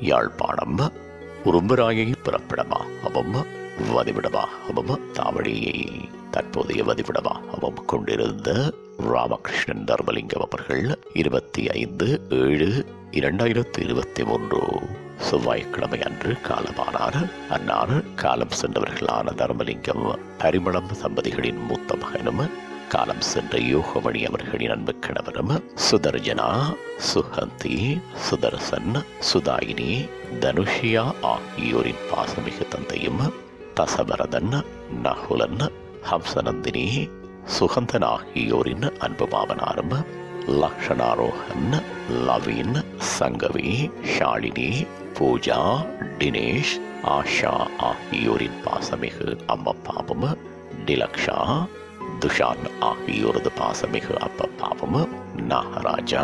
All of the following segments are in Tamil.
யாழ்ப்பாணம் உரும்பராயை பிறப்பிடமாகவும் வதிவிடமாகவும் தாவடியை தற்போதைய வதிவிடமாகவும் கொண்டிருந்த ராமகிருஷ்ணன் தர்மலிங்கம் அவர்கள் 25/7/2023 செவ்வாய்க்கிழமை அன்று காலமானார். அன்னார் காலம் சென்றவர்களான தர்மலிங்கம் பரிமளம் தம்பதிகளின் மூத்த மகனும் காலம் சென்ற யோகமணி அவர்களின் அன்பு கணவரும் சுதர்ஜனா, சுகந்தி, சுதர்சன், சுதாயினி, தனுஷியா ஆகியோரின் பாசமிகு தந்தையும் தசபரதன், நகுலன், ஹம்சநந்தினி, சுகந்தன் ஆகியோரின் அன்பு மாமனாரும் லக்ஷணாரோகன், லவீன், சங்கவி, ஷாலினி, பூஜா, தினேஷ், ஆஷா ஆகியோரின் பாசமிகு அம்மப்பாவும் டிலக்ஷா, துஷான் ஆகியோரது பாசமிகு அப்பப்பாவும் நாகராஜா,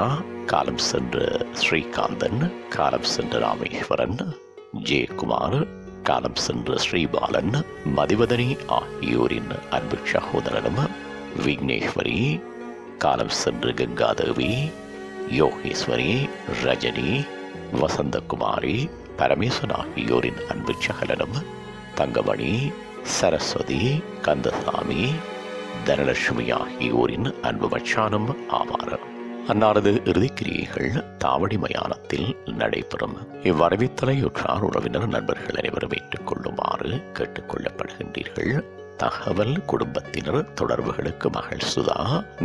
காலம் சென்ற ஸ்ரீகாந்தன், காலம் சென்ற ராமேஸ்வரன், ஜெயக்குமார், காலம் சென்ற ஸ்ரீபாலன், மதிவதனி ஆகியோரின் அன்பு சகோதரனும் விக்னேஸ்வரி, காலம் சென்று கங்காதேவி, யோகேஸ்வரி, ரஜினி, வசந்தகுமாரி, பரமேஸ்வரன் ஆகியோரின் அன்பு சகலனும் தங்கமணி, சரஸ்வதி, கந்தசாமி, தனலட்சுமி ஆகியோரின் அன்பு மச்சானும் ஆவார். அன்னாரது இறுதிக்கிரியைகள் தாவடி மயானத்தில் நடைபெறும். இவ்வரவித்தலை உற்றார் உறவினர் நண்பர்கள் அனைவரும் ஏற்றுக்கொள்ளுமாறு கேட்டுக்கொள்ளப்படுகின்றீர்கள். தகவல் குடும்பத்தினர் தொடர்புகளுக்கு மகள் சுதா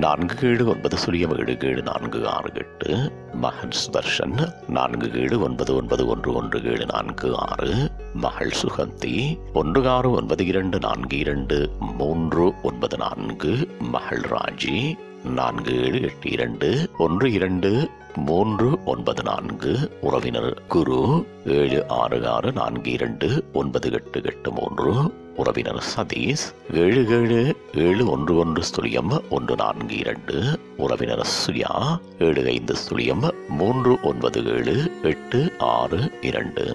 4790774668, மகன் சுதர்ஷன் 4799111746, மகள் சுகந்தி 1692422394, மகள் ராஜி 4782123994, உறவினர் குரு 7664298883, உறவினர் சதீஷ் 7771110142, உறவினர் சுயா 7503978662.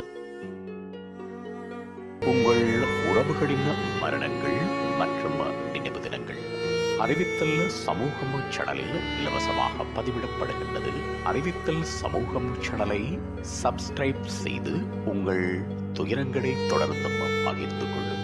உங்கள் உறவுகளின் மரணங்கள் மற்றும் நினைவு தினங்கள் அறிவித்தல் சமூகம் சேனலில் இலவசமாக பதிவிடப்படுகின்றது. அறிவித்தல் சமூகம் சேனலை சப்ஸ்கிரைப் செய்து உங்கள் துயரங்களை தொடர்ந்து பகிர்ந்து கொள்ளுங்கள்.